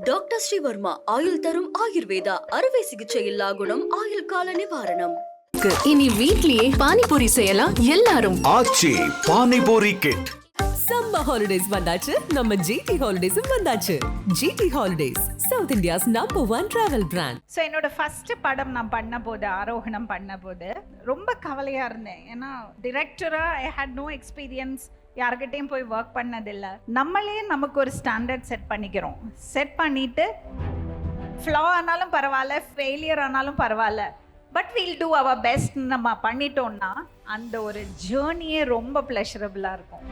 Doctor Sreevarma ஆயுள் தரும் ஆயுர்வேதா அறுவை சிகிச்சை இல்லா குணம் ஆயுள் கால நிவாரணம். இனி வீட்லயே பானிபூரி செய்யலாம் எல்லாரும். Aachi panipuri kit. Summer holidays வந்தாச்சு, நம்ம ஜிடி ஹாலிடேஸும் வந்தாச்சு. GT holidays, South India's #1 travel brand. So என்னோட ஃபர்ஸ்ட் படம் நான் பண்ண போது, ஆரோகணம் பண்ண போது ரொம்ப கவலையாக இருந்தேன். ஏன்னா டிரெக்டராக ஐ ஹேட் நோ எக்ஸ்பீரியன்ஸ், யார்கிட்டையும் போய் ஒர்க் பண்ணதில்லை. நம்மளே நமக்கு ஒரு ஸ்டாண்டர்ட் செட் பண்ணிக்கிறோம். செட் பண்ணிவிட்டு ஃப்ளா ஆனாலும் பரவாயில்ல, ஃபெயிலியர் ஆனாலும் பரவாயில்ல, but we'll do our best நம்ம பண்ணிட்டோம்னா அந்த ஒரு ஜேர்னியே ரொம்ப ப்ளஷரபுளாக இருக்கும்.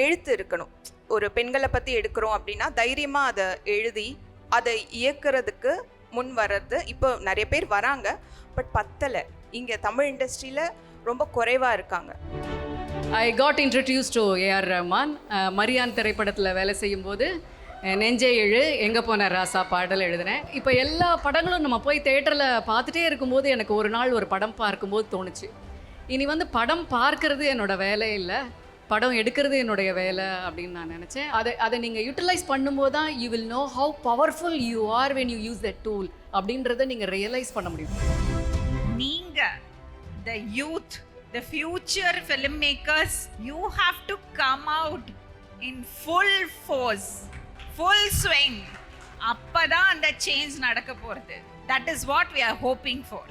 எழுத்து இருக்கணும். ஒரு பெண்களை பற்றி எடுக்கிறோம் அப்படின்னா தைரியமாக அதை எழுதி அதை இயக்கிறதுக்கு முன் வர்றது. இப்போ நிறைய பேர் வராங்க, பட் பத்தலை. இங்கே தமிழ் இண்டஸ்ட்ரியில் ரொம்ப குறைவாக இருக்காங்க. I got introduce to AR Rahman. Maryan திரைப்படத்தில் வேலை செய்யும்போது நெஞ்சே எழு, எங்கே போன ராசா பாடல் எழுதினேன். இப்போ எல்லா படங்களும் நம்ம போய் தேட்டரில் பார்த்துட்டே இருக்கும்போது எனக்கு ஒரு நாள் ஒரு படம் பார்க்கும்போது தோணுச்சு, இனி படம் பார்க்கறது என்னோடய வேலை இல்லை, படம் எடுக்கிறது என்னுடைய வேலை அப்படின்னு நான் நினச்சேன். அதை நீங்கள் யூட்டிலைஸ் பண்ணும்போது தான் you will know how powerful you are when you use that tool அப்படின்றத நீங்கள் ரியலைஸ் பண்ண முடியும். நீங்கள் the youth, the future filmmakers, you have to come out in full force, full swing. அப்பதான் அந்த சேஞ்ச் நடக்க போறது. That is what we are hoping for.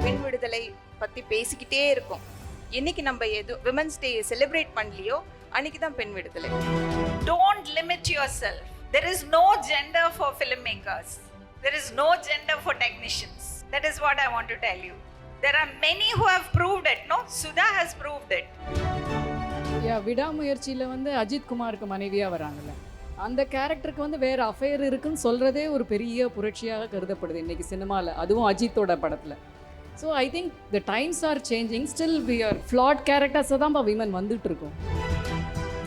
பெண் விடுதலை பற்றி பேசிக்கிட்டே இருக்கோம். இன்னைக்கு நம்ம விமன்ஸ் டே செலிப்ரேட் பண்ணலையோ அன்னைக்கு தான் பெண் விடுதலை. Don't limit yourself. There is no gender for filmmakers. There is no gender for technicians. That is what I want to tell you. There are many who have proved it. No, Sudha has proved it. விடாமுயற்சியில் Ajith குமாருக்கு மனைவியாக வராங்கல்ல, அந்த கேரக்டருக்கு வேறு affair இருக்குன்னு சொல்கிறதே ஒரு பெரிய புரட்சியாக கருதப்படுது இன்னைக்கு சினிமாவில், அதுவும் அஜித்தோட படத்தில். So I think the times are changing. Still we are flat கேரக்டர்ஸை தான் விமன் வந்துட்டுருக்கோம்.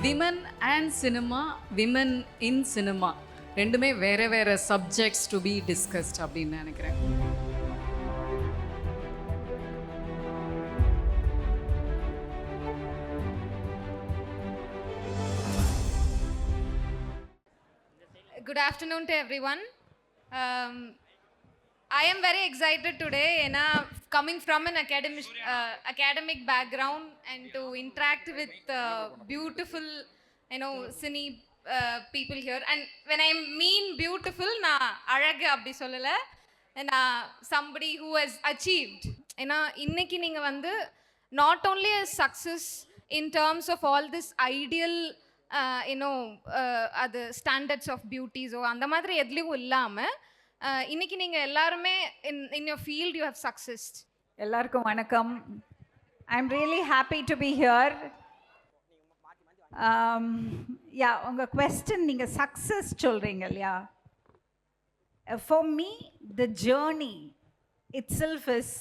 Women and cinema, women in cinema ரெண்டுமே வேறு வேறு சப்ஜெக்ட்ஸ் டு பி டிஸ்கஸ்ட் அப்படின்னு நினைக்கிறேன். Good afternoon to everyone. I am very excited today, coming from an academic background and to interact with beautiful, cine people here. And when I mean beautiful, na alaga abdi sollala, somebody who has achieved. Inniki neenga not only a success in terms of all this ideal அது standards of பியூட்டிஸோ அந்த மாதிரி எதுலேயும் இல்லாமல் இன்னைக்கு நீங்கள் எல்லாருமே in your field you have success. எல்லாருக்கும் வணக்கம். I am really happy to be here. Yeah, உங்கள் குவெஸ்டன் நீங்கள் சக்ஸஸ் சொல்கிறீங்க இல்லையா? For me the journey itself is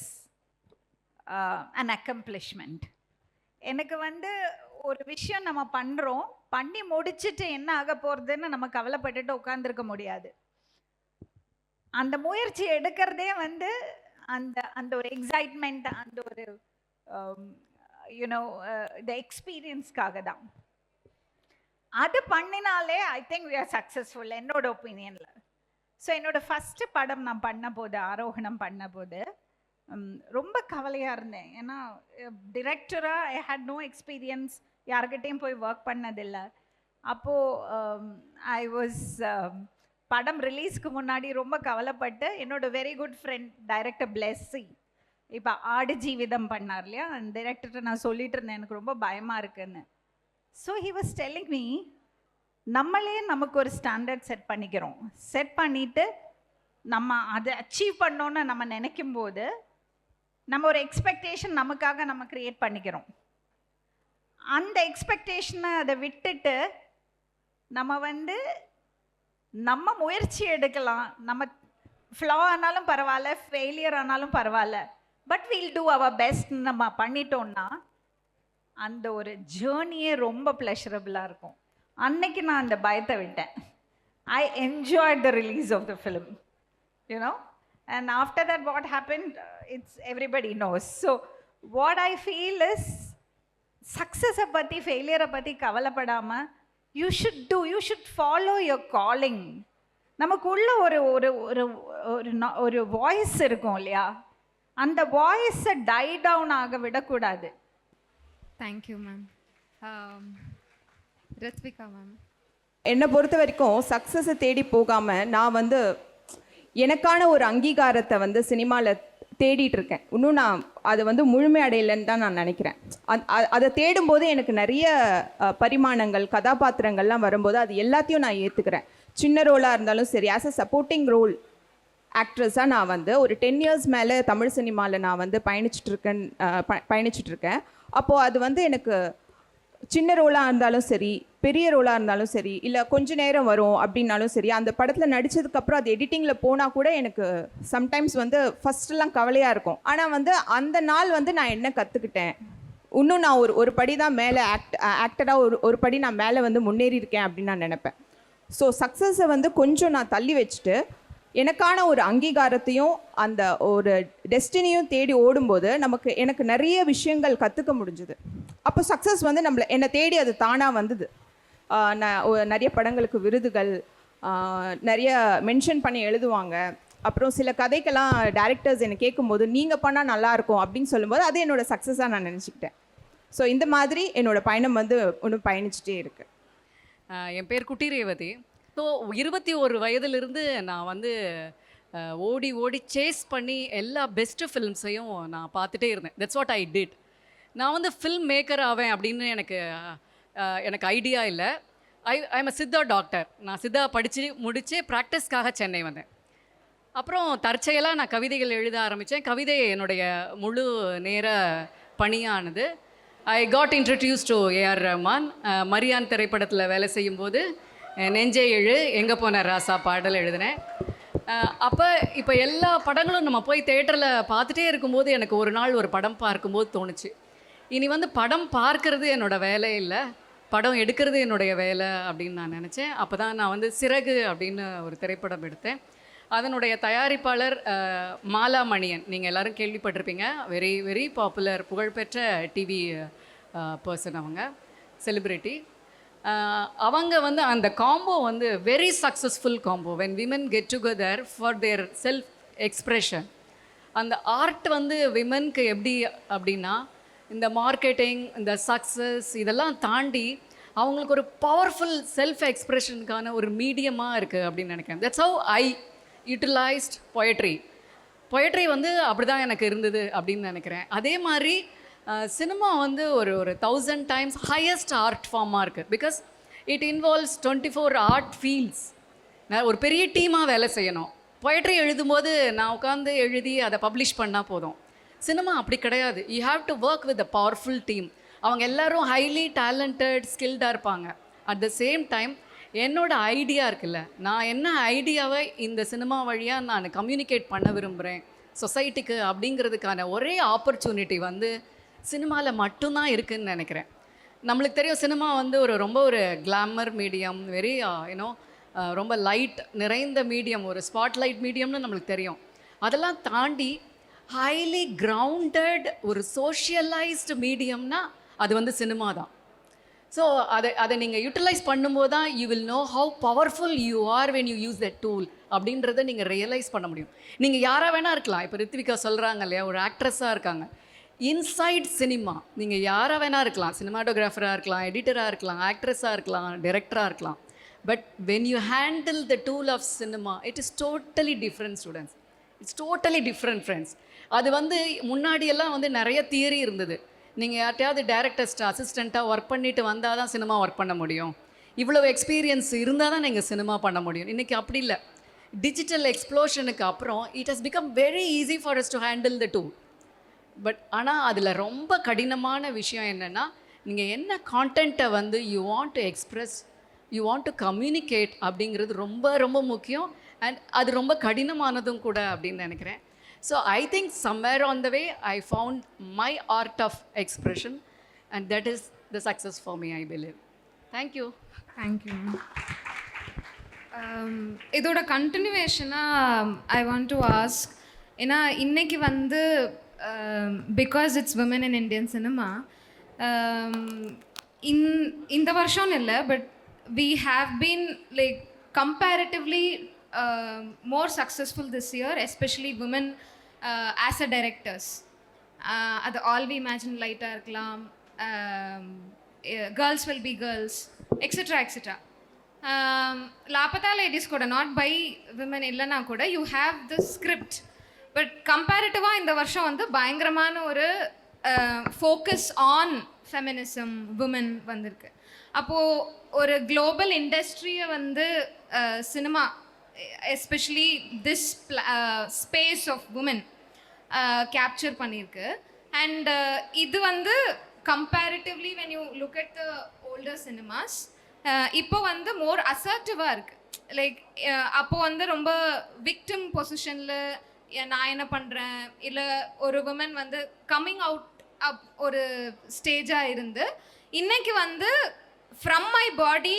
an accomplishment. எனக்கு ஒரு விஷயம் நம்ம பண்ணுறோம், பண்ணி முடிச்சுட்டு என்ன ஆக போகிறதுன்னு நம்ம கவலைப்பட்டுட்டு உட்காந்துருக்க முடியாது. அந்த முயற்சி எடுக்கிறதே அந்த அந்த ஒரு எக்ஸைட்மெண்ட், அந்த ஒரு த எக்ஸ்பீரியன்ஸ்க்காக தான். அது பண்ணினாலே I think we are successful, என்னோட ஒப்பீனியனில். ஸோ என்னோட ஃபஸ்ட்டு படம் நான் பண்ண போது, ஆரோகணம் பண்ண போது ரொம்ப கவலையாக இருந்தேன். ஏன்னா டிரெக்டராக ஐ ஹேட் நோ எக்ஸ்பீரியன்ஸ், யார்கிட்டையும் போய் ஒர்க் பண்ணதில்லை. அப்போது ஐ வாஸ் படம் ரிலீஸ்க்கு முன்னாடி ரொம்ப கவலைப்பட்டு என்னோட very good friend director Blessy இப்போ ஆடு ஜீவிதம் பண்ணார் இல்லையா, அந்த டைரக்டர்கிட்ட நான் சொல்லிட்டு இருந்தேன் எனக்கு ரொம்ப பயமாக இருக்குன்னு. So he was telling me, நம்மளே நமக்கு ஒரு ஸ்டாண்டர்ட் செட் பண்ணிக்கிறோம். செட் பண்ணிவிட்டு நம்ம அதை அச்சீவ் பண்ணோன்னு நம்ம நினைக்கும் போது நம்ம ஒரு எக்ஸ்பெக்டேஷன் நமக்காக நம்ம க்ரியேட் பண்ணிக்கிறோம். அந்த எக்ஸ்பெக்டேஷனை அதை விட்டுட்டு நம்ம நம்ம முயற்சி எடுக்கலாம். நம்ம ஃப்ளா ஆனாலும் பரவாயில்ல, ஃபெயிலியர் ஆனாலும் பரவாயில்ல, but we'll do our best நம்ம பண்ணிட்டோம்னா அந்த ஒரு ஜேர்னியே ரொம்ப ப்ளஷரபுளாக இருக்கும். அன்னைக்கு நான் அந்த பயத்தை விட்டேன். I enjoyed the release of the film, and after that what happened, it's everybody knows. So what I feel is success பத்தி failure பத்தி கவலைப்படாம you should follow your calling. நமக்குள்ள ஒரு ஒரு ஒரு ஒரு ஒரு வாய்ஸ் இருக்கும் இல்லையா, அந்த வாய்ஸை டை டவுன் ஆக விடக்கூடாது. Thank you, ma'am. Ritvika, ma'am. என்னை பொறுத்த வரைக்கும் சக்ஸஸை தேடி போகாமல் நான் வந்து எனக்கான ஒரு அங்கீகாரத்தை வந்து சினிமாவில் தேடிட்டு இருக்கேன். இன்னும் நான் அதை வந்து முழுமையடையலைன்னு தான் நான் நினைக்கிறேன். அதை தேடும்போது எனக்கு நிறைய பரிமாணங்கள் கதாபாத்திரங்கள்லாம் வரும்போது அது எல்லாத்தையும் நான் ஏற்றுக்கிறேன். சின்ன ரோலாக இருந்தாலும் சரி, ஆஸ் அ சப்போர்ட்டிங் ரோல் ஆக்ட்ரஸாக நான் வந்து ஒரு 10 இயர்ஸ் மேலே தமிழ் சினிமாவில் நான் வந்து பயணிச்சிட்ருக்கேன். அப்போது அது வந்து எனக்கு சின்ன ரோலாக இருந்தாலும் சரி, பெரிய ரோலாக இருந்தாலும் சரி, இல்லை கொஞ்ச நேரம் வரும் அப்படின்னாலும் சரி, அந்த படத்தில் நடித்ததுக்கப்புறம் அது எடிட்டிங்கில் போனால் கூட எனக்கு சம்டைம்ஸ் வந்து ஃபஸ்ட்டெல்லாம் கவலையாக இருக்கும். ஆனால் வந்து அந்த நாள் வந்து நான் என்ன கற்றுக்கிட்டேன், இன்னும் நான் ஒரு படி தான் மேலே ஆக்டராக ஒரு படி நான் மேலே வந்து முன்னேறி இருக்கேன் அப்படின்னு நான் நினைப்பேன். ஸோ சக்ஸஸை வந்து கொஞ்சம் நான் தள்ளி வச்சுட்டு எனக்கான ஒரு அங்கீகாரத்தையும் அந்த ஒரு டெஸ்டினியும் தேடி ஓடும்போது எனக்கு நிறைய விஷயங்கள் கற்றுக்க முடிஞ்சுது. அப்போ சக்ஸஸ் வந்து என்னை தேடி அது தானாக வந்தது. நான் நிறைய படங்களுக்கு விருதுகள் நிறைய மென்ஷன் பண்ணி எழுதுவாங்க. அப்புறம் சில கதைக்கெல்லாம் டைரக்டர்ஸ் என்னை கேட்கும்போது நீங்கள் பண்ணால் நல்லாயிருக்கும் அப்படின்னு சொல்லும்போது அது என்னோடய சக்ஸஸாக நான் நினச்சிக்கிட்டேன். ஸோ இந்த மாதிரி என்னோடய பயணம் வந்து இன்னும் பயணிச்சுட்டே இருக்குது. என் பேர் குட்டி ரேவதி. ஸோ 21 வயதிலிருந்து நான் வந்து ஓடி ஓடி சேஸ் பண்ணி எல்லா பெஸ்ட்டு ஃபில்ம்ஸையும் நான் பார்த்துட்டே இருந்தேன். That's what I did. நான் வந்து ஃபில்ம் மேக்கர் ஆவேன் அப்படின்னு எனக்கு ஐடியா இல்லை. I'm a Siddha doctor. நான் சித்தா படித்து முடித்து ப்ராக்டிஸ்க்காக சென்னை வந்தேன். அப்புறம் தற்செயலாக நான் கவிதைகள் எழுத ஆரம்பித்தேன். கவிதை என்னுடைய முழு நேர பணியானது. I got introduce to AR Rahman. Maryan திரைப்படத்தில் வேலை செய்யும்போது நெஞ்சே எழு எங்கே போன ராசா பாடல் எழுதினேன். அப்போ இப்போ எல்லா படங்களும் நம்ம போய் தேட்டரில் பார்த்துட்டே இருக்கும்போது எனக்கு ஒரு நாள் ஒரு படம் பார்க்கும்போது தோணுச்சு, இனி வந்து படம் பார்க்கறது என்னோடய வேலை இல்லை, படம் எடுக்கிறது என்னுடைய வேலை அப்படின்னு நான் நினச்சேன். அப்போ தான் நான் வந்து சிறகு அப்படின்னு ஒரு திரைப்படம் எடுத்தேன். அதனுடைய தயாரிப்பாளர் மாலா மணியன், நீங்கள் எல்லோரும் கேள்விப்பட்டிருப்பீங்க. வெரி வெரி பாப்புலர், புகழ்பெற்ற டிவி பர்சன், அவங்க செலிப்ரிட்டி. அவங்க வந்து அந்த காம்போ வந்து very successful combo. When women get together for their self expression. அந்த ஆர்ட் வந்து விமனுக்கு எப்படி அப்படின்னா, இந்த மார்க்கெட்டிங், இந்த சக்ஸஸ் இதெல்லாம் தாண்டி அவங்களுக்கு ஒரு பவர்ஃபுல் செல்ஃப் எக்ஸ்ப்ரெஷனுக்கான ஒரு மீடியமாக இருக்குது அப்படின்னு நினைக்கிறேன். That's how I utilised poetry வந்து அப்படி தான் எனக்கு இருந்தது அப்படின்னு நினைக்கிறேன். அதே மாதிரி சினிமா வந்து ஒரு 1000 டைம்ஸ் ஹையஸ்ட் ஆர்ட் ஃபார்மாக இருக்குது. Because it involves 24 art fields. நான் ஒரு பெரிய டீமாக வேலை செய்யணும். பொயட்ரி எழுதும்போது நான் உட்காந்து எழுதி அதை பப்ளிஷ் பண்ணால் போதும். சினிமா அப்படி கிடையாது. You have to work with a powerful team. அவங்க எல்லோரும் ஹைலி டேலண்டட், ஸ்கில்டாக இருப்பாங்க. அட் த சேம் டைம் என்னோடய ஐடியா இருக்குல்ல, நான் என்ன ஐடியாவை இந்த சினிமா வழியாக நான் கம்யூனிகேட் பண்ண விரும்புகிறேன் சொசைட்டிக்கு அப்படிங்கிறதுக்கான ஒரே ஆப்பர்ச்சுனிட்டி வந்து சினிமாவில் மட்டும்தான் இருக்குதுன்னு நினைக்கிறேன். நம்மளுக்கு தெரியும் சினிமா வந்து ரொம்ப ஒரு கிளாமர் மீடியம், வெரி யூனோ ரொம்ப லைட் நிறைந்த மீடியம், ஒரு ஸ்பாட்லைட் மீடியம்னு நம்மளுக்கு தெரியும். அதெல்லாம் தாண்டி ஹைலி கிரவுண்டட் ஒரு சோஷியலைஸ்டு மீடியம்னா அது வந்து சினிமா தான். ஸோ அதை நீங்கள் யூட்டிலைஸ் பண்ணும்போது தான் you will know how powerful you are when you use that tool அப்படின்றத நீங்கள் ரியலைஸ் பண்ண முடியும். நீங்கள் யாராக வேணால் இருக்கலாம். இப்போ ரித்விகா சொல்கிறாங்க இல்லையா, ஒரு ஆக்ட்ரஸாக இருக்காங்க. இன்சைட் சினிமா நீங்கள் யாராக வேணால் இருக்கலாம். சினிமாட்டோகிராஃபராக இருக்கலாம், எடிட்டராக இருக்கலாம், ஆக்ட்ரஸாக இருக்கலாம், டைரக்டராக இருக்கலாம். But when you handle the tool of cinema, it is totally different students. It's totally different friends. அது வந்து முன்னாடியெல்லாம் வந்து நிறைய தியரி இருந்தது. நீங்கள் யார்ட்டையாவது டைரக்டர்ஸ்ட்டு அசிஸ்டண்ட்டாக ஒர்க் பண்ணிவிட்டு வந்தால் தான் சினிமா ஒர்க் பண்ண முடியும், இவ்வளோ எக்ஸ்பீரியன்ஸ் இருந்தால் தான் நீங்கள் சினிமா பண்ண முடியும். இன்றைக்கி அப்படி இல்லை. டிஜிட்டல் எக்ஸ்ப்ளோஷனுக்கு அப்புறம் it has become very easy for us to handle the tool. But ஆனால் அதில் ரொம்ப கடினமான விஷயம் என்னென்னா, நீங்கள் என்ன கான்டென்ட்டை வந்து you want to express, you want to communicate அப்படிங்கிறது ரொம்ப ரொம்ப முக்கியம். அண்ட் அது ரொம்ப கடினமானதும் கூட அப்படின்னு நினைக்கிறேன். So I think somewhere on the way I found my art of expression and that is the success for me, I believe. Thank you. Thank you. இதோட கண்டினியூவேஷனாக ஐ வாண்ட் டு ஆஸ்க், ஏன்னா இன்னைக்கு வந்து because it's women in Indian cinema, இந்த வருஷம்னு இல்லை, but we have been like comparatively more successful this year, especially women as a directors. அது all we imagine லைட்டாக இருக்கலாம், girls will be girls, etcetera etcetera. Laapataa ladies கூட not by women இல்லைனா கூட you have the script. But கம்பேரிட்டிவாக இந்த வருஷம் வந்து பயங்கரமான ஒரு ஃபோக்கஸ் ஆன் ஃபெமினிசம் விமன் வந்திருக்கு. அப்போது ஒரு குளோபல் இண்டஸ்ட்ரியை வந்து cinema especially this space of women capture பண்ணியிருக்கு. அண்ட் இது வந்து comparatively when you look at the older cinemas இப்போ வந்து மோர் அசர்ட்டிவாக இருக்குது. லைக் அப்போது வந்து ரொம்ப விக்டிம் பொசிஷனில் நான் என்ன பண்ணுறேன், இல்லை ஒரு உமன் வந்து கம்மிங் அவுட் அப் ஒரு ஸ்டேஜாக இருந்து இன்னைக்கு வந்து from my body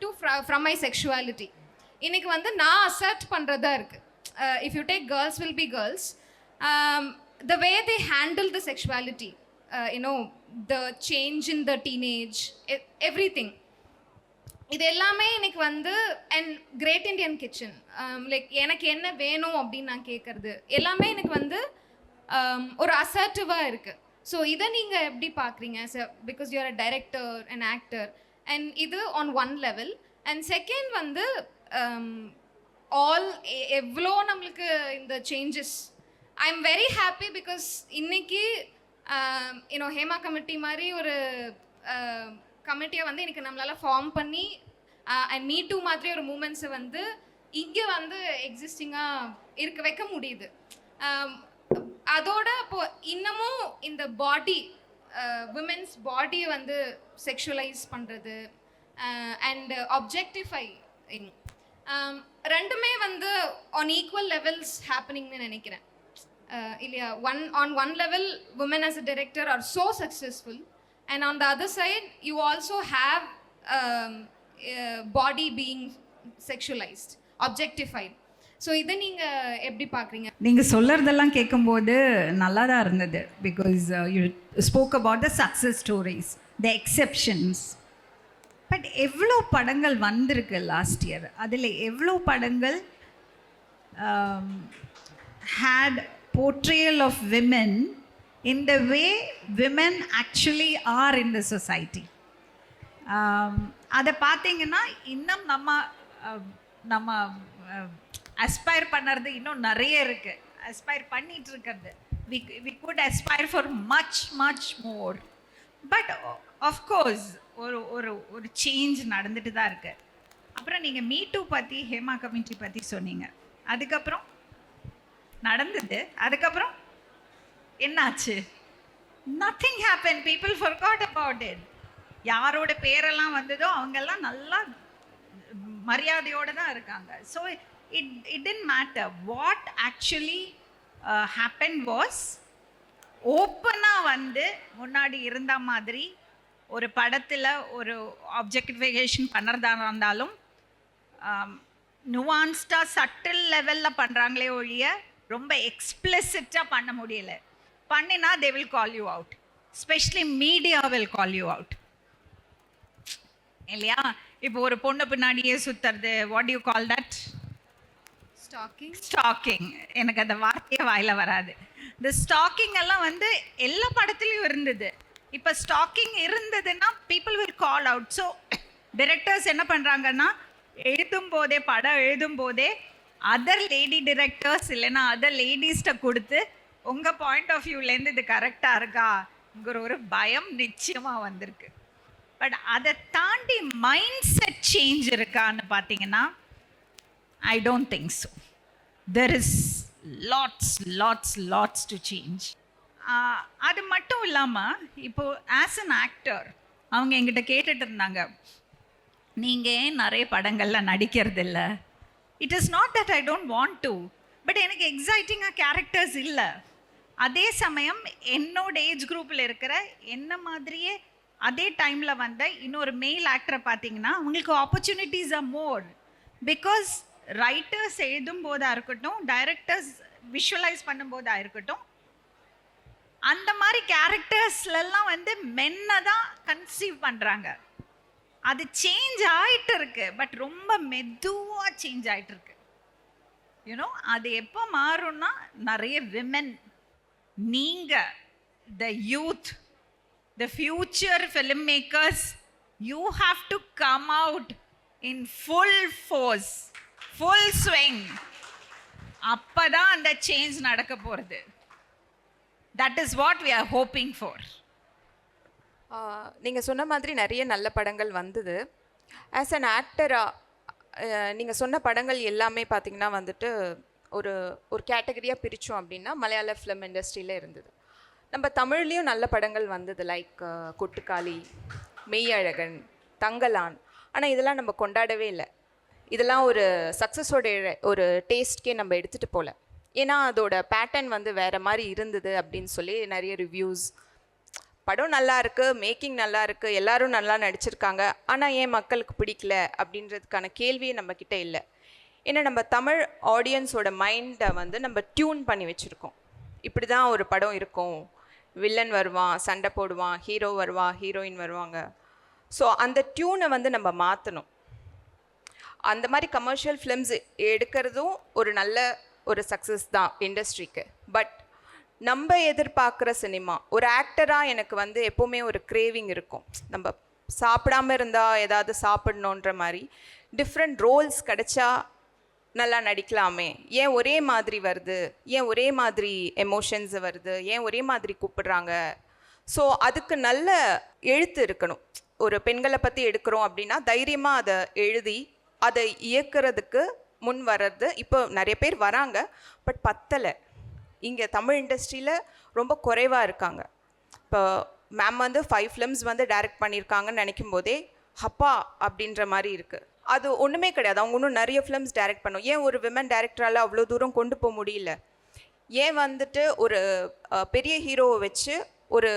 to from my sexuality இன்னைக்கு வந்து நான் அசர்ட் பண்ணுறதா இருக்குது. If you take girls will be girls, the way they handle the sexuality, the change in the teenage, everything. இது எல்லாமே இன்னைக்கு வந்து and Great Indian Kitchen, like எனக்கு என்ன வேணும் அப்படின்னு நான் கேட்குறது எல்லாமே எனக்கு வந்து ஒரு அசர்ட்டிவாக இருக்குது. ஸோ இதை நீங்கள் எப்படி பார்க்குறீங்க? Because you're a director and actor, and இது on one level. And second வந்து எவ்வளோ நம்மளுக்கு இந்த changes, I am very happy because இன்னைக்கு ஹேமா கமிட்டி மாதிரி ஒரு கமிட்டியை வந்து இன்னைக்கு நம்மளால் ஃபார்ம் பண்ணி அண்ட் மீ டூ மாதிரி ஒரு மூமெண்ட்ஸை வந்து இங்கே வந்து எக்ஸிஸ்டிங்காக இருக்க வைக்க முடியுது. அதோட இப்போ இன்னமும் இந்த பாடி விமென்ஸ் பாடியை வந்து செக்ஷுவலைஸ் பண்ணுறது அண்ட் ஆப்ஜெக்டிஃபைங் ரெண்டுமே வந்து ஆன் ஈக்குவல் லெவல்ஸ் ஹேப்பனிங்னு நினைக்கிறேன். இல்லையா? on one level women as a director are so successful, and on the other side you also have body being sexualized, objectified. So இதை நீங்கள் எப்படி பார்க்குறீங்க? நீங்கள் சொல்கிறதெல்லாம் கேட்கும்போது நல்லா தான் இருந்தது. Because you spoke about the success stories, the exceptions. But எவ்வளோ படங்கள் வந்திருக்கு லாஸ்ட் இயர், அதில் எவ்வளோ படங்கள் had portrayal of women in the way women actually are in the society. அதை பார்த்தீங்கன்னா இன்னும் நம்ம அஸ்பயர் பண்ணுறது இன்னும் நிறைய இருக்குது. அஸ்பயர் பண்ணிகிட்டு இருக்கிறது we could aspire for much more. But of course ஒரு சேஞ்ச் நடந்துட்டு தான் இருக்குது. அப்புறம் நீங்கள் மீ டூ பற்றி, ஹேமா கமிட்டி பற்றி சொன்னீங்க. அதுக்கப்புறம் நடந்தது, அதுக்கப்புறம் என்னாச்சு? Nothing happen. People forgot about it. யாரோட பேரெல்லாம் வந்ததோ அவங்கெல்லாம் நல்லா மரியாதையோடு தான் இருக்காங்க. So it didn't matter. What actually happen was, ஓப்பனாக வந்து முன்னாடி இருந்த மாதிரி ஒரு படத்தில் ஒரு ஆப்ஜெக்டிஃபிகேஷன் பண்ணுறதா இருந்தாலும் நுவான்ஸ்டாக சட்டில் லெவலில் பண்ணுறாங்களே ஒழிய ரொம்ப எக்ஸ்பிளிசிட்டாக பண்ண முடியல. பண்ணினா they will call you out, especially media will call you out. இல்லையா? இப்போ ஒரு பொண்ணு பின்னாடியே சுற்றுறது, what you call that? Stalking. எனக்கு அந்த வார்த்தையே வாயில் வராது. இந்த ஸ்டாக்கிங் எல்லாம் வந்து எல்லா படத்துலையும் இருந்தது. இப்போ ஸ்டாக்கிங் இருந்ததுன்னா people will call out. So directors என்ன பண்ணுறாங்கன்னா, படம் எழுதும் போதே அதர் லேடி டிரெக்டர்ஸ் இல்லைன்னா அதர் லேடிஸ்ட்டை கொடுத்து உங்கள் பாயிண்ட் ஆஃப் வியூலேருந்து இது கரெக்டாக இருக்காங்கிற ஒரு பயம் நிச்சயமாக வந்திருக்கு. பட் அதை தாண்டி மைண்ட் செட் சேஞ்ச் இருக்கான்னு பார்த்தீங்கன்னா I don't think so. There is lots to change. அது மட்டும் இல்லாமல் இப்போது ஆஸ் அன் ஆக்டர் அவங்க எங்கிட்ட கேட்டுட்டு இருந்தாங்க, நீங்கள் ஏன் நிறைய படங்களில் நடிக்கிறதில்ல? It is not that I don't want to, but எனக்கு எக்ஸைட்டிங்காக கேரக்டர்ஸ் இல்லை. அதே சமயம் என்னோட ஏஜ் குரூப்பில் இருக்கிற என்ன மாதிரியே அதே டைமில் வந்த இன்னொரு மெயில் ஆக்டரை பார்த்தீங்கன்னா அவங்களுக்கு opportunities are more. Because writers எழுதும் போதாக இருக்கட்டும், டைரக்டர்ஸ் விஷுவலைஸ் பண்ணும்போதாக இருக்கட்டும், அந்த மாதிரி கேரக்டர்ஸ்லாம் வந்து மென்னை தான் கன்சீவ் பண்ணுறாங்க. அது சேஞ்ச் ஆகிட்டு இருக்கு, பட் ரொம்ப மெதுவாக சேஞ்ச் ஆகிட்டு இருக்கு. யூனோ அது எப்போ மாறும்னா நிறைய விமென், நீங்கள் the youth, the future film makers, you have to come out in full force, full swing. அப்போ தான் அந்த சேஞ்ச் நடக்க போகிறது. That is what we are hoping for. நீங்கள் சொன்ன மாதிரி நிறைய நல்ல படங்கள் வந்தது. ஆஸ் அன் ஆக்டராக நீங்கள் சொன்ன படங்கள் எல்லாமே பார்த்திங்கன்னா வந்துட்டு ஒரு ஒரு கேட்டகரியாக பிரித்தோம் அப்படின்னா மலையாள ஃபிலிம் இண்டஸ்ட்ரியில் இருந்தது. நம்ம தமிழ்லேயும் நல்ல படங்கள் வந்தது, லைக் கொட்டுக்காளி, மெய்யழகன், தங்கலான். ஆனால் இதெல்லாம் நம்ம கொண்டாடவே இல்லை. இதெல்லாம் ஒரு சக்ஸஸோட ஒரு டேஸ்ட்கே நம்ம எடுத்துகிட்டு போகல. ஏன்னா அதோட பேட்டர்ன் வந்து வேறு மாதிரி இருந்தது அப்படின்னு சொல்லி நிறைய ரிவ்யூஸ். படம் நல்லா இருக்குது, மேக்கிங் நல்லா இருக்குது, எல்லாரும் நல்லா நடிச்சிருக்காங்க, ஆனால் ஏன் மக்களுக்கு பிடிக்கல அப்படின்றதுக்கான கேள்வியே நம்மக்கிட்ட இல்லை. ஏன்னா நம்ம தமிழ் ஆடியன்ஸோட மைண்டை வந்து நம்ம டியூன் பண்ணி வச்சுருக்கோம். இப்படி தான் ஒரு படம் இருக்கும், வில்லன் வருவான், சண்டை போடுவான், ஹீரோ வருவான், ஹீரோயின் வருவாங்க. ஸோ அந்த டியூனை வந்து நம்ம மாற்றணும். அந்த மாதிரி கமர்ஷியல் ஃபிலிம்ஸ் எடுக்கிறதும் ஒரு நல்ல ஒரு சக்ஸஸ் தான் இண்டஸ்ட்ரிக்கு. பட் நம்ம எதிர்பார்க்குற சினிமா, ஒரு ஆக்டராக எனக்கு வந்து எப்போவுமே ஒரு கிரேவிங் இருக்கும். நம்ம சாப்பிடாமல் இருந்தால் ஏதாவது சாப்பிடணுன்ற மாதிரி டிஃப்ரெண்ட் ரோல்ஸ் கிடைச்சா நல்லா நடிக்கலாமே. ஏன் ஒரே மாதிரி வருது, ஏன் ஒரே மாதிரி எமோஷன்ஸ் வருது, ஏன் ஒரே மாதிரி கூப்பிடுறாங்க. ஸோ அதுக்கு நல்ல எழுத்து இருக்கணும். ஒரு பெண்களை பற்றி எடுக்கிறோம் அப்படின்னா தைரியமாக அதை எழுதி அதை இயக்கிறதுக்கு முன் வர்றது. இப்போ நிறைய பேர் வராங்க, பட் பத்தலை. இங்கே தமிழ் இண்டஸ்ட்ரியில் ரொம்ப குறைவாக இருக்காங்க. இப்போ மேம் வந்து 5 ஃபிலிம்ஸ் வந்து டைரக்ட் பண்ணியிருக்காங்கன்னு நினைக்கும் போதே ஹப்பா அப்படின்ற மாதிரி இருக்குது. அது ஒன்றுமே கிடையாது. அவங்க இன்னும் நிறைய ஃபிலிம்ஸ் டைரக்ட் பண்ணும். ஏன் ஒரு விமன் டைரக்டரால் அவ்வளோ தூரம் கொண்டு போக முடியல? ஏன் வந்துட்டு ஒரு பெரிய ஹீரோவை வச்சு ஒரு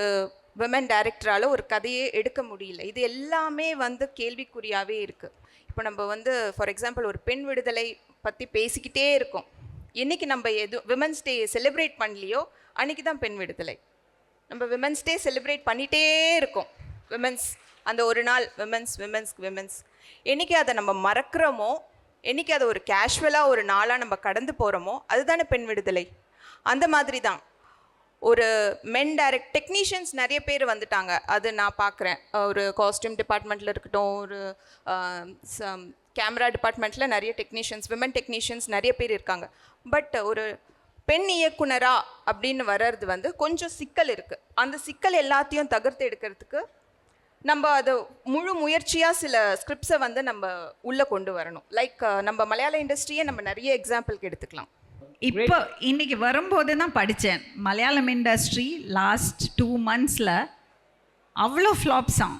விமன் டைரக்டரால் ஒரு கதையே எடுக்க முடியல? இது எல்லாமே வந்து கேள்விக்குறியாகவே இருக்குது. இப்போ நம்ம வந்து ஃபார் எக்ஸாம்பிள் ஒரு பெண் விடுதலை பற்றி பேசிக்கிட்டே இருக்கோம். என்றைக்கு நம்ம விமன்ஸ் டே செலிப்ரேட் பண்ணலையோ அன்றைக்கி தான் பெண் விடுதலை. நம்ம விமன்ஸ் டே செலிப்ரேட் பண்ணிகிட்டே இருக்கோம். விமன்ஸ் அந்த ஒரு நாள் விமன்ஸ் என்றைக்கு அதை நம்ம மறக்கிறோமோ, என்றைக்கு அதை ஒரு கேஷுவலாக ஒரு நாளாக நம்ம கடந்து போகிறோமோ அதுதானே பெண் விடுதலை. அந்த மாதிரி தான் ஒரு மென் டைரக்ட் டெக்னீஷியன்ஸ் நிறைய பேர் வந்துட்டாங்க. அது நான் பார்க்குறேன். ஒரு காஸ்டியூம் டிபார்ட்மெண்ட்டில் இருக்கட்டும், ஒரு கேமரா டிபார்ட்மெண்ட்டில் நிறைய டெக்னீஷியன்ஸ், விமன் டெக்னீஷியன்ஸ் நிறைய பேர் இருக்காங்க. பட் ஒரு பெண் இயக்குனரா அப்படின்னு வர்றது வந்து கொஞ்சம் சிக்கல் இருக்குது. அந்த சிக்கல் எல்லாத்தையும் தகர்த்து எடுக்கிறதுக்கு நம்ம அதை முழு முயற்சியாக சில ஸ்கிரிப்ட்ஸை வந்து நம்ம உள்ளே கொண்டு வரணும். லைக் நம்ம மலையாள இண்டஸ்ட்ரியை நம்ம நிறைய எக்ஸாம்பிளுக்கு எடுத்துக்கலாம். இப்போ இன்னைக்கு வரும்போது தான் படித்தேன், மலையாளம் இண்டஸ்ட்ரி லாஸ்ட் 2 months அவ்வளோ ஃப்ளாப்ஸாம்,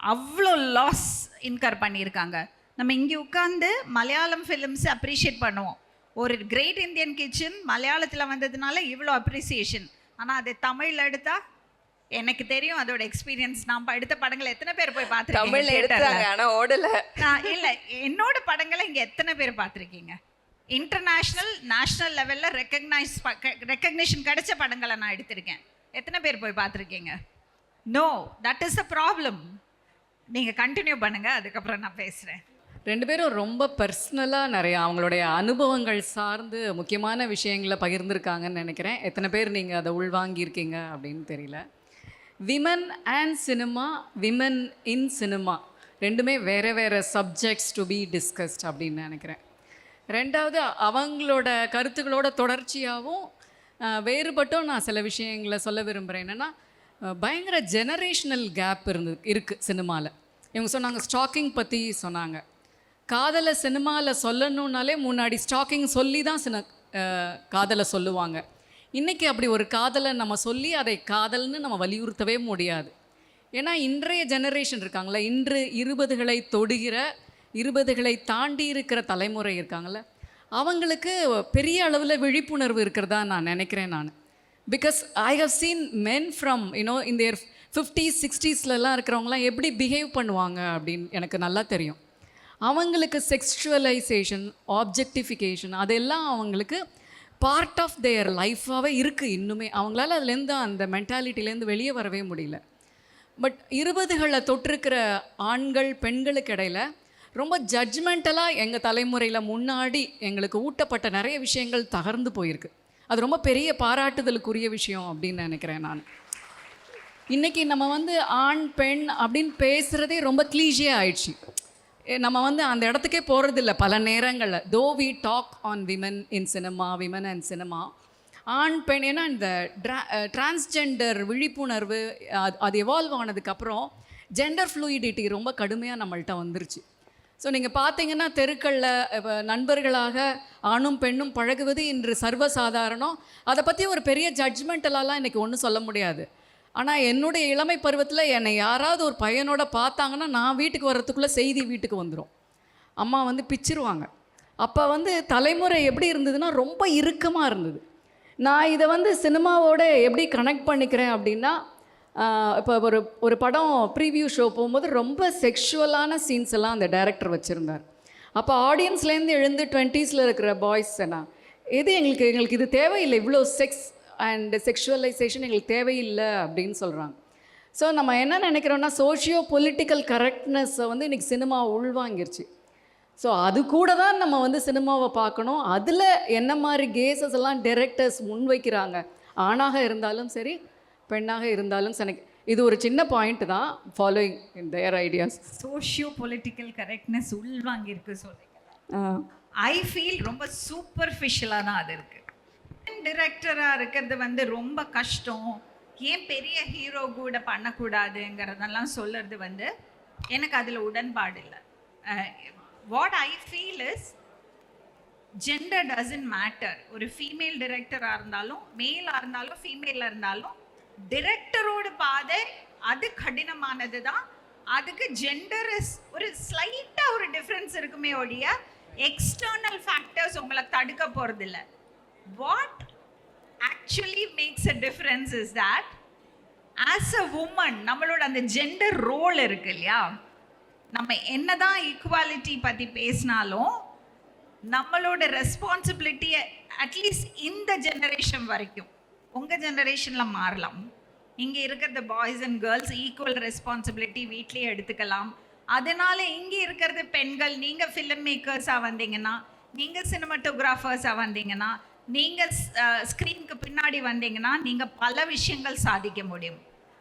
அவ்வளோ லாஸ் இன்கர் பண்ணியிருக்காங்க. நம்ம இங்கே உட்காந்து மலையாளம் ஃபிலிம்ஸ் அப்ரிஷியேட் பண்ணுவோம். ஒரு கிரேட் இந்தியன் கிச்சன் மலையாளத்தில் வந்ததுனால இவ்வளோ அப்ரிசியேஷன். ஆனால் அது தமிழில் எடுத்தால் எனக்கு தெரியும் அதோட எக்ஸ்பீரியன்ஸ். நான் எடுத்த படங்களை எத்தனை பேர் போய் பார்த்துருக்கீங்க? ஆனால் ஓடல இல்லை, என்னோட படங்களை இங்கே எத்தனை பேர் பார்த்துருக்கீங்க? இன்டர்நேஷ்னல் நேஷ்னல் லெவலில் ரெக்கக்னிஷன் கிடைச்ச படங்களை நான் எடுத்திருக்கேன். எத்தனை பேர் போய் பார்த்துருக்கீங்க? No, that is a problem. நீங்கள் கண்டினியூ பண்ணுங்கள், அதுக்கப்புறம் நான் பேசுகிறேன். 2 பேரும் ரொம்ப பர்சனலாக நிறையா அவங்களுடைய அனுபவங்கள் சார்ந்து முக்கியமான விஷயங்களை பகிர்ந்துருக்காங்கன்னு நினைக்கிறேன். எத்தனை பேர் நீங்கள் அதை உள்வாங்கியிருக்கீங்க அப்படின்னு தெரியல. Women and cinema, women in cinema ரெண்டுமே வேறு வேறு சப்ஜெக்ட்ஸ் டு பி டிஸ்கஸ்ட் அப்படின்னு நினைக்கிறேன். ரெண்டாவது, அவங்களோட கருத்துக்களோட தொடர்ச்சியாகவும் வேறுபட்டும் நான் சில விஷயங்களை சொல்ல விரும்புகிறேன். என்னென்னா, பயங்கர ஜெனரேஷனல் கேப் இருக்குது சினிமாவில். இவங்க சொன்னாங்க ஸ்டாக்கிங் பற்றி சொன்னாங்க. காதலை சினிமாவில் சொல்லணுன்னாலே முன்னாடி ஸ்டாக்கிங் சொல்லி தான் காதலை சொல்லுவாங்க. இன்றைக்கி அப்படி ஒரு காதலை நம்ம சொல்லி அதை காதல்னு நம்ம வலியுறுத்தவே முடியாது. ஏன்னா இன்றைய ஜெனரேஷன் இருக்காங்களே, இன்று 20களை தொடுகிற 20களை தாண்டி இருக்கிற தலைமுறை இருக்காங்கள, அவங்களுக்கு பெரிய அளவில் விழிப்புணர்வு இருக்கிறதா நான் நினைக்கிறேன். Because I have seen men from in their 50s 60sலாம் இருக்கிறவங்களாம் எப்படி பிஹேவ் பண்ணுவாங்க அப்படின்னு எனக்கு நல்லா தெரியும். அவங்களுக்கு செக்ஷுவலைசேஷன், ஆப்ஜெக்டிஃபிகேஷன் அதெல்லாம் அவங்களுக்கு பார்ட் ஆஃப் தேர் லைஃபாகவே இருக்குது. இன்னுமே அவங்களால அதுலேருந்து அந்த மென்டாலிட்டிலேருந்து வெளியே வரவே முடியல. பட் 20களை தொட்டிருக்கிற ஆண்கள் பெண்களுக்கு இடையில் ரொம்ப ஜட்ஜ்மெண்டலாக எங்கள் தலைமுறையில் முன்னாடி எங்களுக்கு ஊட்டப்பட்ட நிறைய விஷயங்கள் தகர்ந்து போயிருக்கு. அது ரொம்ப பெரிய பாராட்டுதலுக்குரிய விஷயம் அப்படின்னு நினைக்கிறேன் நான். இன்றைக்கி நம்ம வந்து ஆண் பெண் அப்படின்னு பேசுகிறதே ரொம்ப க்ளீஷியாக ஆயிடுச்சு. நம்ம வந்து அந்த இடத்துக்கே போகிறதில்ல பல நேரங்களில். Though we talk on women in cinema, women and cinema, ஆண் பெண். ஏன்னா இந்த டிரான்ஸ்ஜெண்டர் விழிப்புணர்வு அது எவால்வ் ஆனதுக்கப்புறம் ஜெண்டர் ஃப்ளூயிடிட்டி ரொம்ப கடுமையாக நம்மள்கிட்ட வந்துருச்சு. ஸோ நீங்கள் பார்த்தீங்கன்னா தெருக்களில் நண்பர்களாக ஆணும் பெண்ணும் பழகுவது இன்று சர்வசாதாரணம். அதை பற்றி ஒரு பெரிய ஜட்ஜ்மெண்டலாலாம் இன்றைக்கி ஒன்றும் சொல்ல முடியாது. ஆனால் என்னுடைய இளமை பருவத்தில் என்னை யாராவது ஒரு பையனோட பார்த்தாங்கன்னா நான் வீட்டுக்கு வர்றதுக்குள்ளே செய்தி வீட்டுக்கு வந்துடும். அம்மா வந்து பிச்சிருவாங்க. அப்போ வந்து தலைமுறை எப்படி இருந்ததுன்னா ரொம்ப இறுக்கமாக இருந்தது. நான் இதை வந்து சினிமாவோட எப்படி கனெக்ட் பண்ணிக்கிறேன் அப்படின்னா, இப்போ ஒரு படம் ப்ரீவியூ ஷோ போகும்போது ரொம்ப செக்ஷுவலான சீன்ஸ் எல்லாம் அந்த டைரக்டர் வச்சுருந்தார். அப்போ ஆடியன்ஸ்லேருந்து எழுந்து 20s இருக்கிற பாய்ஸ் எல்லாம் எங்களுக்கு இது தேவையில்லை, இவ்வளோ செக்ஸ் அண்ட் செக்ஷுவலைசேஷன் எங்களுக்கு தேவையில்லை அப்படின்னு சொல்கிறாங்க. ஸோ நம்ம என்ன நினைக்கிறோன்னா சோஷியோ பொலிட்டிக்கல் கரெக்ட்னஸை வந்து இன்றைக்கி சினிமா உள்வாங்கிருச்சு. ஸோ அது கூட தான் நம்ம வந்து சினிமாவை பார்க்கணும். அதில் என்ன மாதிரி கேசஸ் எல்லாம் டைரக்டர்ஸ் முன்வைக்கிறாங்க, ஆணாக இருந்தாலும் சரி பெண்ணாக இருந்தாலும் சரி. இது ஒரு சின்ன பாயிண்ட் தான், following in their ideas. Socio political correctness உள்வாங்கியிருக்கு சொல்கிறீங்க. ஐ ஃபீல் ரொம்ப சூப்பர்ஃபிஷியலாக தான் அது இருக்குது. டிரெக்டராக இருக்கிறது வந்து ரொம்ப கஷ்டம், ஏன் பெரிய ஹீரோ கூட பண்ணக்கூடாதுங்கிறதெல்லாம் சொல்கிறது வந்து எனக்கு அதில் உடன்பாடு இல்லை. What I feel is gender doesn't matter. ஒரு ஃபீமேல் டிரெக்டராக இருந்தாலும் மேலாக இருந்தாலும் ஃபீமேலாக இருந்தாலும் டிரெக்டரோட பாதை அது கடினமானது தான். அதுக்கு ஜெண்டர் ஒரு ஸ்லைட்டாக ஒரு டிஃப்ரென்ஸ் இருக்குமே ஒழிய எக்ஸ்டர்னல் ஃபேக்டர்ஸ் உங்களை தடுக்க போகிறதில்ல. What actually makes a difference is that as a woman நம்மளோட அந்த ஜெண்டர் ரோல் இருக்கு இல்லையா, நம்ம என்னதான் ஈக்குவாலிட்டி பற்றி பேசினாலும் நம்மளோட ரெஸ்பான்சிபிலிட்டியை அட்லீஸ்ட் இந்த ஜெனரேஷன் வரைக்கும், உங்கள் ஜெனரேஷனில் மாறலாம், இங்கே இருக்கிற boys and girls equal responsibility வீட்லேயே எடுத்துக்கலாம். அதனால இங்கே இருக்கிறது பெண்கள், நீங்கள் ஃபிலிம் மேக்கர்ஸாக வந்தீங்கன்னா, நீங்கள் சினிமாட்டோகிராஃபர்ஸாக வந்தீங்கன்னா, நீங்கள் ஸ்க்ரீனுக்கு பின்னாடி வந்தீங்கன்னா நீங்கள் பல விஷயங்கள் சாதிக்க முடியும்.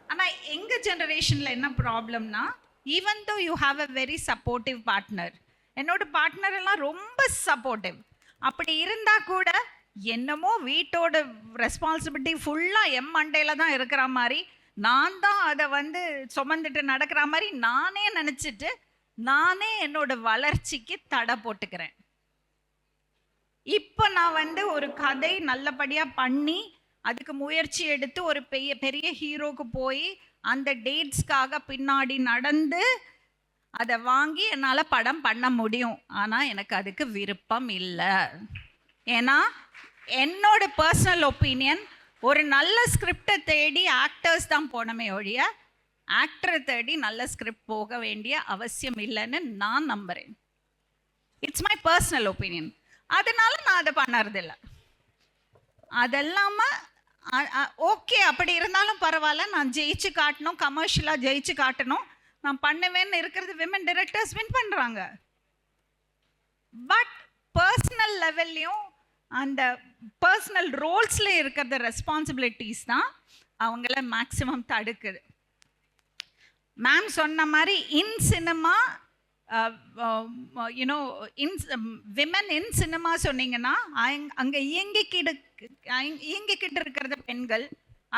ஆனால் எங்கள் ஜெனரேஷனில் என்ன ப்ராப்ளம்னா, even though you have a very supportive partner, என்னோட பார்ட்னர் எல்லாம் ரொம்ப சப்போர்ட்டிவ், அப்படி இருந்தால் கூட என்னமோ வீட்டோட ரெஸ்பான்சிபிலிட்டி ஃபுல்லாக எம் மண்டையில் தான் இருக்கிற மாதிரி, நான் தான் அதை வந்து சுமந்துட்டு நடக்கிற மாதிரி நானே நினச்சிட்டு நானே என்னோட வளர்ச்சிக்கு தடை போட்டுக்கிறேன். இப்போ நான் வந்து ஒரு கதை நல்லபடியாக பண்ணி அதுக்கு முயற்சி எடுத்து ஒரு பெரிய ஹீரோக்கு போய் அந்த டேட்ஸ்க்காக பின்னாடி நடந்து அதை வாங்கி என்னால் படம் பண்ண முடியும். ஆனால் எனக்கு அதுக்கு விருப்பம் இல்லை. ஏன்னா என்னோட பர்சனல் ஒப்பீனியன், ஒரு நல்ல ஸ்கிரிப்டை தேடி ஆக்டர்ஸ் தான் போனமே ஒழிய ஆக்டரை தேடி நல்ல ஸ்கிரிப்ட் போக வேண்டிய அவசியம் இல்லைன்னு நான் நம்புகிறேன். It's my personal opinion. அதனால நான் அதை பண்ணறதில்லை. அதெல்லாமல் ஓகே, அப்படி இருந்தாலும் பரவாயில்ல, நான் ஜெயிச்சு காட்டணும், கமர்ஷியலாக ஜெயிச்சு காட்டணும், நான் பண்ணுவேன்னு இருக்கிறது விமன் டைரக்டர்ஸ் வின் பண்ணுறாங்க. பட் பர்சனல் லெவல்லையும் அந்த பர்சனல் ரோல்ஸில் இருக்கிற ரெஸ்பான்சிபிலிட்டிஸ் தான் அவங்கள மேக்ஸிமம் தடுக்குது. மேம் சொன்ன மாதிரி in cinema you know women in cinema சொன்னீங்கன்னா அங்கே இயங்கிக்கிட்டு இருக்கிறது பெண்கள்,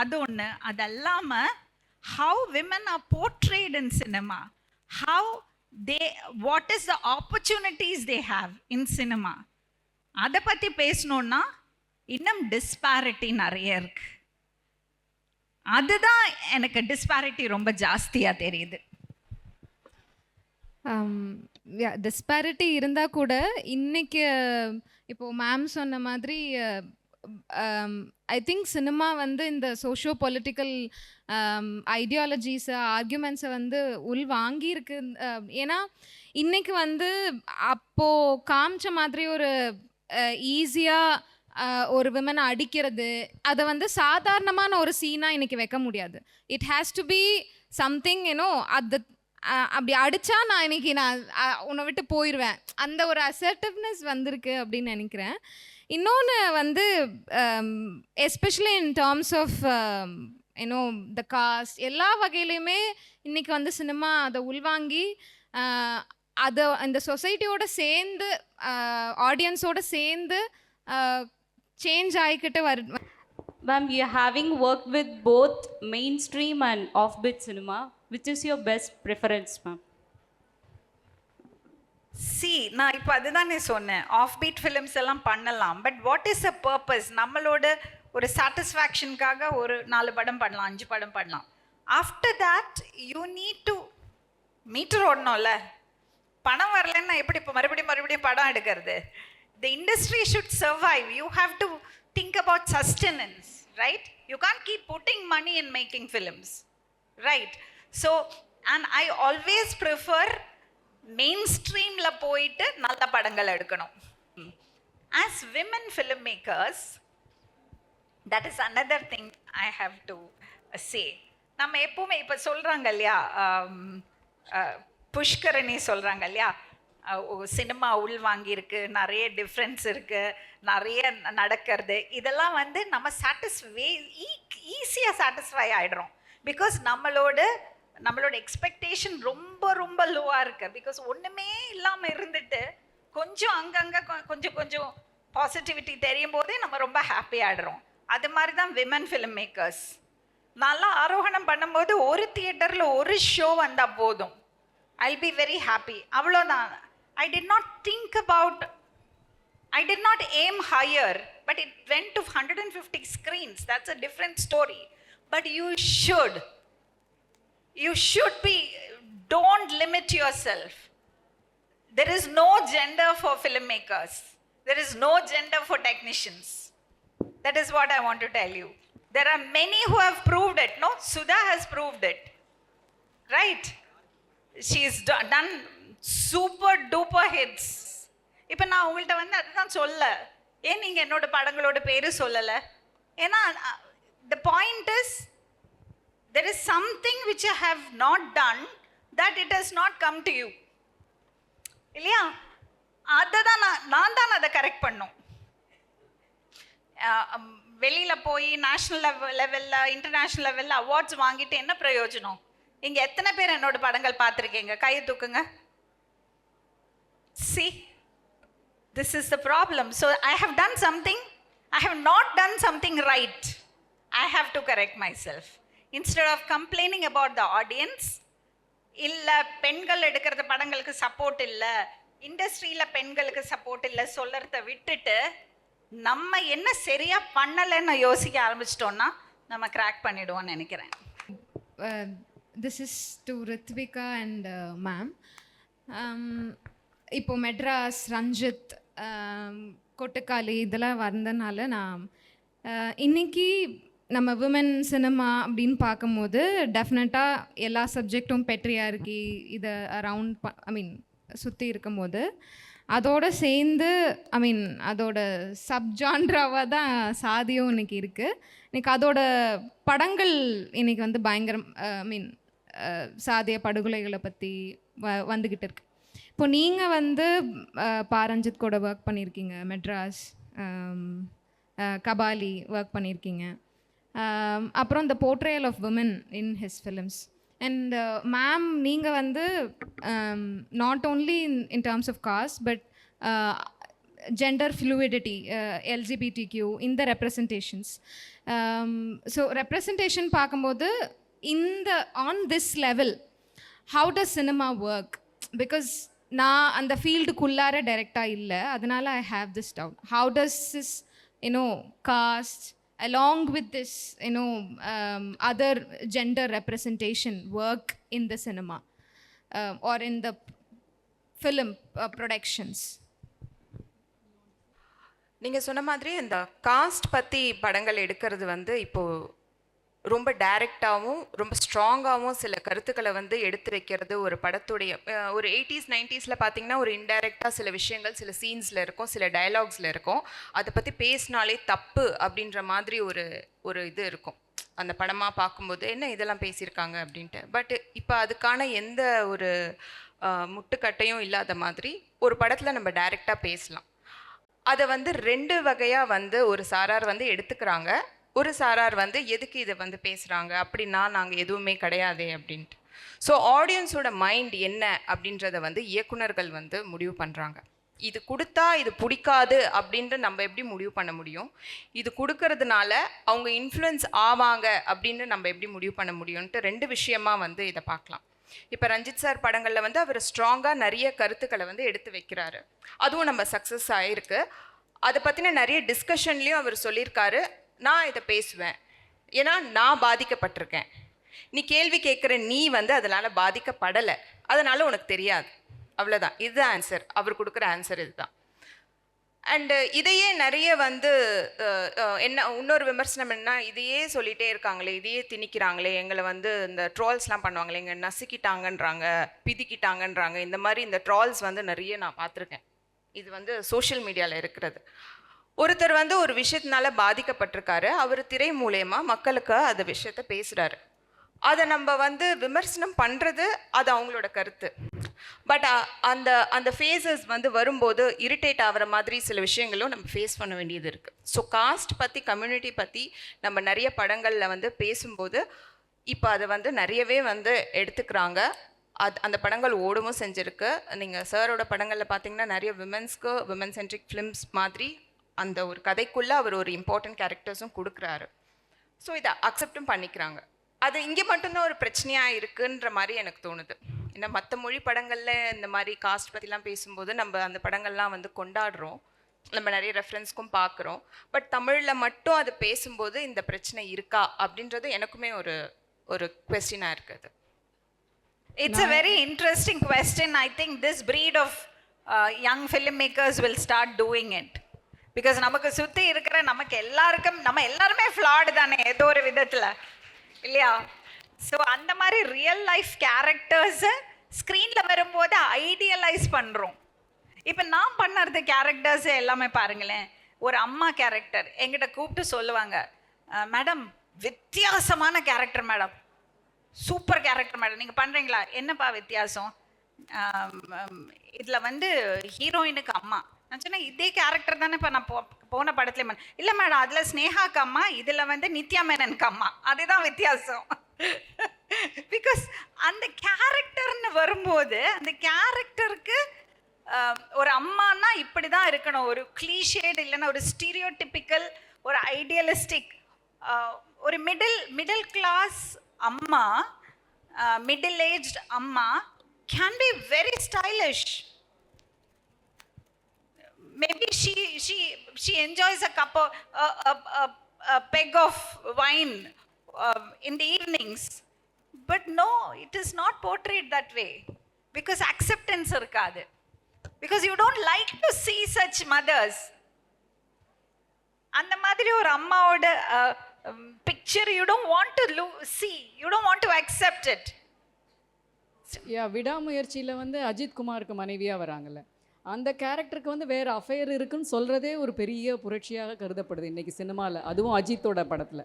அது ஒன்று. அது இல்லாமல் how women are portrayed in cinema, how what is the opportunities they have in cinema, அதை பற்றி பேசணுன்னா இன்னும் டிஸ்பாரிட்டி நிறைய இருக்கு. அதுதான் எனக்கு டிஸ்பாரிட்டி ரொம்ப ஜாஸ்தியாக தெரியுது. டிஸ்பாரிட்டி இருந்தால் கூட இன்னைக்கு இப்போது மேம் சொன்ன மாதிரி ஐ திங்க் சினிமா வந்து இந்த சோஷியோ பொலிட்டிக்கல் ஐடியாலஜிஸை ஆர்கியூமெண்ட்ஸை வந்து உள் வாங்கியிருக்கு. ஏன்னா இன்னைக்கு வந்து அப்போது காமிச்ச மாதிரி ஒரு ஈஸியாக ஒரு விமனை அடிக்கிறது, அதை வந்து சாதாரணமான ஒரு சீனாக இன்னைக்கு வைக்க முடியாது. It has to be something you know அப்படி அடித்தா நான் இன்னைக்கு உன்னை விட்டு போயிடுவேன். அந்த ஒரு அசர்ட்டிவ்னஸ் வந்திருக்கு அப்படின்னு நினைக்கிறேன். இன்னொன்று வந்து especially in terms of you know the cast எல்லா வகையிலையுமே இன்றைக்கி வந்து சினிமா அதை உள்வாங்கி அதை அந்த சொசைட்டியோட சேர்ந்து ஆடியன்ஸோடு சேர்ந்து சேஞ்ச் ஆகிக்கிட்டு Ma'am, you're having worked with both mainstream and offbeat cinema. Which is your best preference, ma'am? நான் இப்போ அதுதானே சொன்னேன், ஆஃப் பீட் ஃபிலிம்ஸ் எல்லாம் பண்ணலாம். But what is a purpose? நம்மளோட ஒரு சாட்டிஸ்ஃபேக்ஷனுக்காக ஒரு 4 படம் பண்ணலாம், 5 படம் பண்ணலாம். After that you need to meter ஓடணும்ல. பணம் வரலன்னா எப்படி இப்போ மறுபடியும் படம் எடுக்கிறது? The industry should survive. You have to think about sustenance, right? You can't keep putting money in making films, right? So, and I always prefer mainstream la poite nalla padangal edukanum. As women filmmakers, that is another thing I have to say. நம்ம எப்பவுமே இப்போ சொல்கிறாங்க இல்லையா, புஷ்கரணி சொல்கிறாங்க இல்லையா, cinema உள்வாங்கியிருக்கு, நிறைய difference இருக்குது, நிறைய நடக்கிறது. இதெல்லாம் வந்து நம்ம ஈஸியாக சாட்டிஸ்ஃபை ஆகிடுறோம். பிகாஸ் நம்மளோட எக்ஸ்பெக்டேஷன் ரொம்ப லோவாக இருக்குது. பிகாஸ் ஒன்றுமே இல்லாமல் இருந்துட்டு கொஞ்சம் அங்கங்கே கொஞ்சம் பாசிட்டிவிட்டி தெரியும் போதே நம்ம ரொம்ப ஹாப்பி ஆகிடுறோம். அது மாதிரி தான் விமன் ஃபிலிம் மேக்கர்ஸ். நல்லா ஆரோகணம் பண்ணும்போது ஒரு தியேட்டரில் ஒரு ஷோ வந்தால் போதும், I'll be very happy. அவ்வளோதான். I did not aim higher, but it went to 150 screens. That's a different story. But you should be, don't limit yourself. There is no gender for filmmakers. There is no gender for technicians. That is what I want to tell you. There are many who have proved it. No, Sudha has proved it. Right? She's done super duper hits. இப்போ நான் உங்கள்கிட்ட வந்து அதுதான் சொல்ல, ஏன் நீங்கள் என்னோட படங்களோட பேர் சொல்லலை? ஏன்னா the point is there is something which I have not done that it has not come to you. இல்லையா? அதை தான் நான் தான் அதை கரெக்ட் பண்ணும். வெளியில் போய் நேஷ்னல் லெவலில் இன்டர்நேஷ்னல் லெவலில் அவார்ட்ஸ் வாங்கிட்டு என்ன பிரயோஜனம்? இங்கே எத்தனை பேர் என்னோட படங்கள் பார்த்துருக்கீங்க? கையை தூக்குங்க. See, this is the problem. So I have done something, I have not done something right. I have to correct myself. Instead of complaining about the audience, இல்லை பெண்கள் எடுக்கிறது படங்களுக்கு சப்போர்ட் இல்லை, இண்டஸ்ட்ரியில் பெண்களுக்கு சப்போர்ட் இல்லை சொல்கிறத விட்டுட்டு நம்ம என்ன சரியாக பண்ணலைன்னு யோசிக்க ஆரம்பிச்சிட்டோன்னா நம்ம கிராக் பண்ணிடுவோம்னு நினைக்கிறேன். This is to Ritvika and ma'am. இப்போ மெட்ராஸ், ரஞ்சித், கொட்டுக்காளி இதெல்லாம் வந்தனால நான் இன்றைக்கி நம்ம விமன் சினிமா அப்படின்னு பார்க்கும்போது டெஃபினட்டாக எல்லா சப்ஜெக்டும் பெட்ரியார்கி இதை அரவுண்ட் சுற்றி இருக்கும்போது அதோடு சேர்ந்து அதோட சப்ஜான்ராவாக தான் சாதியும் இன்றைக்கி இருக்குது. இன்றைக்கி அதோட படங்கள் இன்றைக்கி வந்து பயங்கரம் சாதிய படுகொலைகளை பற்றி வந்துக்கிட்டு இருக்கு. இப்போ நீங்கள் வந்து பாரஞ்சித் கூட ஒர்க் பண்ணியிருக்கீங்க, மெட்ராஸ், கபாலி ஒர்க் பண்ணியிருக்கீங்க, அப்புறம் the portrayal of women in his films. And ma'am நீங்கள் வந்து not only in terms of caste but gender fluidity, LGBTQ இந்த ரெப்ரசன்டேஷன்ஸ். ஸோ ரெப்ரசன்டேஷன் பார்க்கும்போது on this level how does cinema work? Because நான் அந்த ஃபீல்டுக்குள்ளார டைரெக்டாக இல்லை, அதனால் I have this doubt. How does this caste along with this other gender representation work in the cinema or in the film productions? நீங்கள் சொன்ன மாதிரி இந்த காஸ்ட் பற்றி படங்கள் எடுக்கிறது வந்து இப்போது ரொம்ப டைரெக்டாகவும் ரொம்ப ஸ்ட்ராங்காகவும் சில கருத்துக்களை வந்து எடுத்து வைக்கிறது ஒரு படத்துடைய ஒரு 80s 90s பார்த்தீங்கன்னா ஒரு இன்டைரக்டாக சில விஷயங்கள் சில சீன்ஸில் இருக்கும், சில டயலாக்ஸில் இருக்கும், அதை பற்றி பேசினாலே தப்பு அப்படின்ற மாதிரி ஒரு இது இருக்கும். அந்த படமாக பார்க்கும்போது என்ன இதெல்லாம் பேசியிருக்காங்க அப்படின்ட்டு. பட் இப்போ அதுக்கான எந்த ஒரு முட்டுக்கட்டையும் இல்லாத மாதிரி ஒரு படத்தில் நம்ம டைரெக்டாக பேசலாம். அதை வந்து 2 வகையாக வந்து ஒரு சாரார் வந்து எடுத்துக்கிறாங்க, ஒரு சாரார் வந்து எதுக்கு இதை வந்து பேசுகிறாங்க அப்படின்னா நாங்கள் எதுவுமே கிடையாதே அப்படின்ட்டு. ஸோ ஆடியன்ஸோட மைண்ட் என்ன அப்படின்றத வந்து இயக்குனர்கள் வந்து முடிவு பண்ணுறாங்க. இது கொடுத்தா இது பிடிக்காது அப்படின்ட்டு நம்ம எப்படி முடிவு பண்ண முடியும், இது கொடுக்கறதுனால அவங்க இன்ஃப்ளூயன்ஸ் ஆவாங்க அப்படின்னு நம்ம எப்படி முடிவு பண்ண முடியும்ன்ட்டு 2 விஷயமா வந்து இதை பார்க்கலாம். இப்போ ரஞ்சித் சார் படங்களில் வந்து அவர் ஸ்ட்ராங்காக நிறைய கருத்துக்களை வந்து எடுத்து வைக்கிறாரு, அதுவும் நம்ம சக்ஸஸ் ஆகிருக்கு. அதை பற்றின நிறைய டிஸ்கஷன்லேயும் அவர் சொல்லியிருக்காரு, நான் இதை பேசுவேன் ஏன்னா நான் பாதிக்கப்பட்டிருக்கேன், நீ கேள்வி கேட்குற நீ வந்து அதனால் பாதிக்கப்படலை, அதனால் உனக்கு தெரியாது, அவ்வளோதான். இதுதான் ஆன்சர், அவர் கொடுக்குற ஆன்சர் இதுதான். அண்டு இதையே நிறைய வந்து என்ன இன்னொரு விமர்சனம் என்ன, இதையே சொல்லிகிட்டே இருக்காங்களே, இதையே திணிக்கிறாங்களே, எங்களை வந்து இந்த ட்ரால்ஸ்லாம் பண்ணுவாங்களே, எங்களை நசுக்கிட்டாங்கன்றாங்க, பிதிக்கிட்டாங்கன்றாங்க, இந்த மாதிரி இந்த ட்ரால்ஸ் வந்து நிறைய நான் பார்த்துருக்கேன். இது வந்து சோஷியல் மீடியாவில் இருக்கிறது. ஒருத்தர் வந்து ஒரு விஷயத்தினால பாதிக்கப்பட்டிருக்காரு, அவர் திரை மூலயமா மக்களுக்கு அந்த விஷயத்த பேசுகிறாரு, அதை நம்ம வந்து விமர்சனம் பண்ணுறது அது அவங்களோட கருத்து. பட் அந்த அந்த ஃபேஸஸ் வந்து வரும்போது இரிட்டேட் ஆகிற மாதிரி சில விஷயங்களும் நம்ம ஃபேஸ் பண்ண வேண்டியது இருக்குது. ஸோ காஸ்ட் பற்றி, கம்யூனிட்டி பற்றி நம்ம நிறைய படங்களில் வந்து பேசும்போது இப்போ அதை வந்து நிறையவே வந்து எடுத்துக்கிறாங்க. அந்த படங்கள் ஓடவும் செஞ்சுருக்கு. நீங்கள் சாரோட படங்களில் பார்த்தீங்கன்னா நிறைய விமன் சென்ட்ரிக் ஃபிலிம்ஸ் மாதிரி அந்த ஒரு கதைக்குள்ளே அவர் ஒரு இம்பார்ட்டன்ட் கேரக்டர்ஸும் கொடுக்குறாரு. ஸோ இதை அக்செப்டும் பண்ணிக்கிறாங்க. அது இங்கே மட்டும்தான் ஒரு பிரச்சனையாக இருக்குன்ற மாதிரி எனக்கு தோணுது. ஏன்னா மற்ற மொழி படங்களில் இந்த மாதிரி காஸ்ட் பற்றிலாம் பேசும்போது நம்ம அந்த படங்கள்லாம் வந்து கொண்டாடுறோம், நம்ம நிறைய ரெஃபரன்ஸ்க்கும் பார்க்குறோம். பட் தமிழில் மட்டும் அது பேசும்போது இந்த பிரச்சனை இருக்கா அப்படின்றது எனக்குமே ஒரு ஒரு கொஸ்டினாக இருக்குது. It's a very interesting question. I think this breed of young filmmakers will start doing it. Because நமக்கு சுற்றி இருக்கிற நமக்கு எல்லாருக்கும் நம்ம எல்லாருமே ஃப்ளாடு தானே ஏதோ ஒரு விதத்தில், இல்லையா? ஸோ அந்த மாதிரி ரியல் லைஃப் கேரக்டர்ஸை ஸ்க்ரீனில் வரும்போது ஐடியலைஸ் பண்ணுறோம். இப்போ நான் பண்ணுறது கேரக்டர்ஸ் எல்லாமே பாருங்களேன், ஒரு அம்மா கேரக்டர் எங்கிட்ட கூப்பிட்டு சொல்லுவாங்க, மேடம் வித்தியாசமான character madam, super character madam, நீங்கள் பண்ணுறீங்களா? என்னப்பா வித்தியாசம்? இதில் வந்து ஹீரோயினுக்கு அம்மா. நான் சொன்னேன் இதே கேரக்டர் தானே இப்போ நான் போன படத்துல. இல்லை மேடம் அதில் ஸ்னேகாக்கு அம்மா, இதில் வந்து நித்யா மேனனுக்கு அம்மா, அதுதான் வித்தியாசம். பிகாஸ் அந்த கேரக்டர்னு வரும்போது அந்த கேரக்டருக்கு ஒரு அம்மானா இப்படி தான் இருக்கணும், ஒரு கிளீஷேட் இல்லைன்னா ஒரு ஸ்டீரியோடிபிக்கல், ஒரு ஐடியலிஸ்டிக், ஒரு மிடில் கிளாஸ் அம்மா, மிடில் ஏஜ்ட் அம்மா can be very stylish. Maybe she enjoys a cup of a peg of wine in the evenings, but no, it is not portrayed that way because acceptance irukadu, because you don't like to see such mothers. அந்த மாதிரி ஒரு அம்மாவோட picture you don't want to see, you don't want to accept it. விடாமுயற்சியில் வந்து அஜித் குமாருக்கு மனைவியாக வராங்கல்ல, அந்த கேரக்டருக்கு வந்து வேறு அஃபேர் இருக்குன்னு சொல்கிறதே ஒரு பெரிய புரட்சியாக கருதப்படுது இன்றைக்கி சினிமாவில், அதுவும் அஜித்தோட படத்தில்.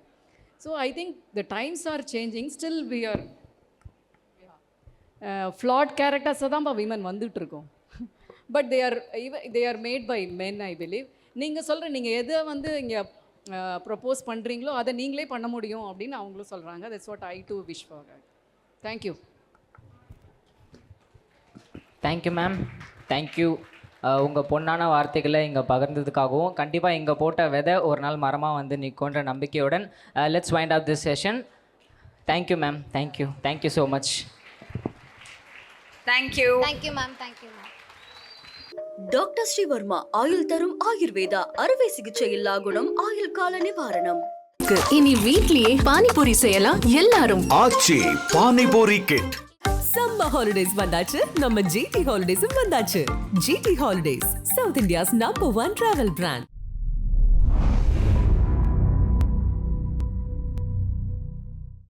So I think the times are changing, still we are flat கேரக்டர்ஸை தான் விமன் வந்துட்டுருக்கோம். But they are made by men I believe. நீங்கள் சொல்கிற நீங்கள் எதை வந்து இங்கே ப்ரப்போஸ் பண்ணுறீங்களோ அதை நீங்களே பண்ண முடியும் அப்படின்னு அவங்களும் சொல்கிறாங்க. That's what I to wish for. Thank you. Thank you ma'am, thank you. உங்கள் பொன்னான வார்த்தைகளை இங்கே பகிர்ந்ததுக்காகவும் கண்டிப்பாக இங்கே போட்ட விதை ஒரு நாள் மரமாக வந்து நிற்குன்ற நம்பிக்கையுடன் let's wind up this session. Thank you ma'am, thank you, thank you so much. Thank you. Thank you ma'am, thank you ma'am. Doctor Sreevarma ஆயுள் தரும் ஆயுர்வேதா அறுவை சிகிச்சை இல்லா குணம், ஆயுள் கால நிவாரணம். இனி வீட்லயே பானிபூரி செய்யலாம் எல்லாரும். Aachi panipuri kit. Summer holidays வந்தாச்சு, நம்ம ஜிடி ஹாலிடேஸும் வந்தாச்சு. GT holidays, South India's number 1 travel brand.